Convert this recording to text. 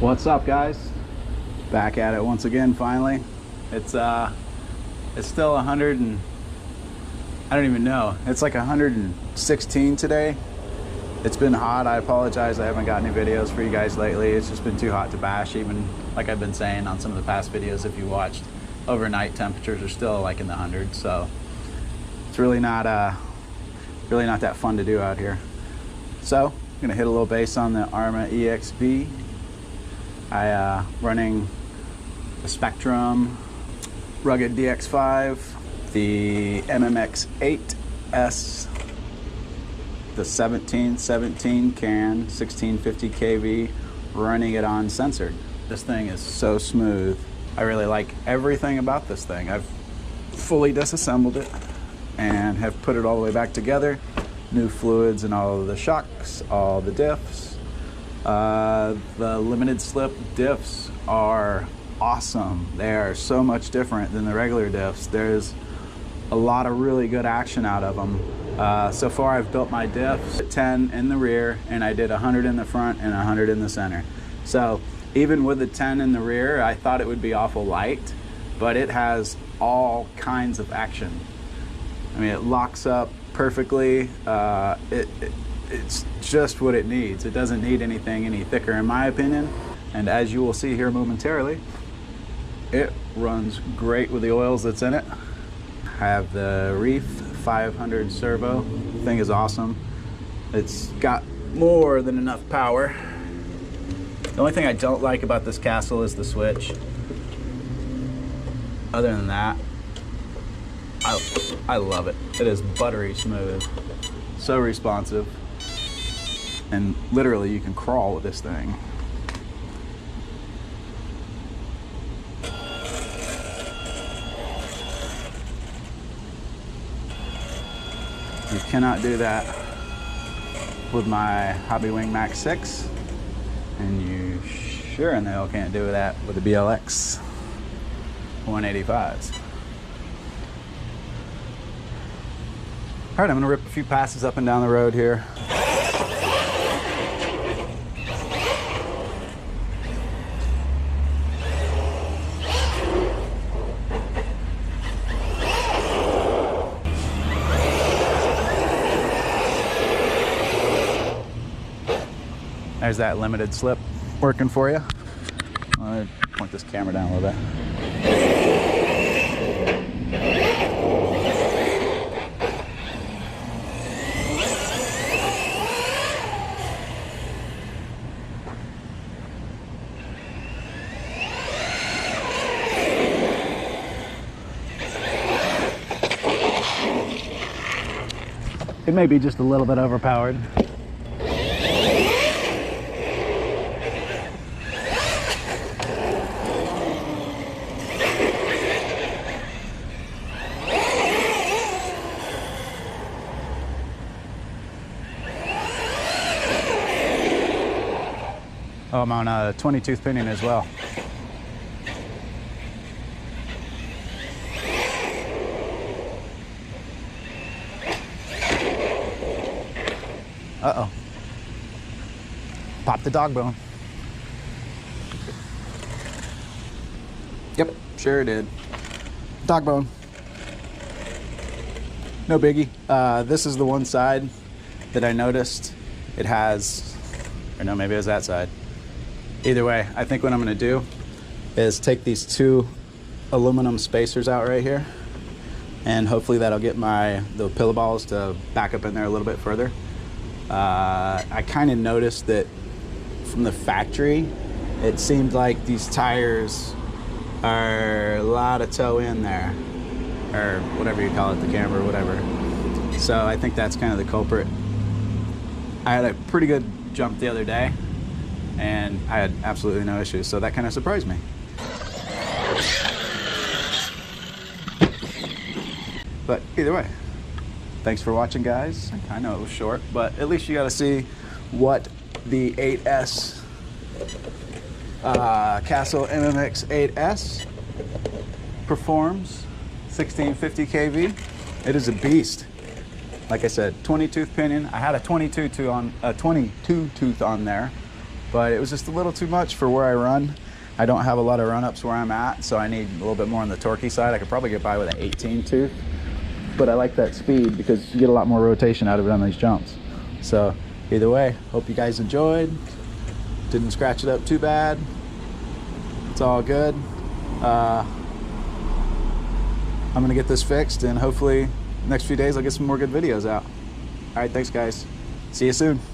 What's up, guys? Back at it once again. Finally, it's still 100 and I don't even know. It's like 116 today. It's been hot. I apologize. I haven't got any videos for you guys lately. It's just been too hot to bash. Even like I've been saying on some of the past videos, if you watched, overnight temperatures are still like in the hundreds. So it's really not that fun to do out here. So I'm gonna hit a little bass on the Arrma EXB. Running the Spectrum Rugged DX5, the MMX8s, the 1717 can 1650 kV, running it on censored. This thing is so smooth. I really like everything about this thing. I've fully disassembled it and have put it all the way back together. New fluids and all of the shocks, all the diffs. The limited slip diffs are awesome. They are so much different than the regular diffs. There's a lot of really good action out of them. So far I've built my diffs at 10 in the rear, and I did 100 in the front and 100 in the center. So even with the 10 in the rear, I thought it would be awful light, but it has all kinds of action. I mean, it locks up perfectly. It's just what it needs. It doesn't need anything any thicker, in my opinion. And as you will see here momentarily, it runs great with the oils that's in it. I have the Reef 500 servo. The thing is awesome. It's got more than enough power. The only thing I don't like about this castle is the switch. Other than that, I love it. It is buttery smooth, so responsive. And literally you can crawl with this thing. You cannot do that with my Hobbywing Max 6, and you sure in the hell can't do that with the BLX 185s. All right, I'm gonna rip a few passes up and down the road here. There's that limited slip working for you. I'll point this camera down a little bit. It may be just a little bit overpowered. Oh, I'm on a 20-tooth pinion as well. Uh-oh. Popped the dog bone. Yep, sure did. Dog bone. No biggie. This is the one side that I noticed it has, or no, maybe it was that side. Either way, I think what I'm gonna do is take these two aluminum spacers out right here, and hopefully that'll get the pillow balls to back up in there a little bit further. I kind of noticed that from the factory, it seemed like these tires are a lot of toe in there, or whatever you call it, the camber or whatever. So I think that's kind of the culprit. I had a pretty good jump the other day, and I had absolutely no issues, so that kind of surprised me. But either way, thanks for watching, guys. I know it was short, but at least you got to see what the 8S Castle MMX8s performs. 1650 kV. It is a beast. Like I said, 20-tooth pinion. I had a 22 tooth on there, but it was just a little too much for where I run. I don't have a lot of run-ups where I'm at, so I need a little bit more on the torquey side. I could probably get by with an 18 tooth, but I like that speed because you get a lot more rotation out of it on these jumps. So either way, hope you guys enjoyed. Didn't scratch it up too bad. It's all good. I'm gonna get this fixed, and hopefully next few days I'll get some more good videos out. All right, thanks guys. See you soon.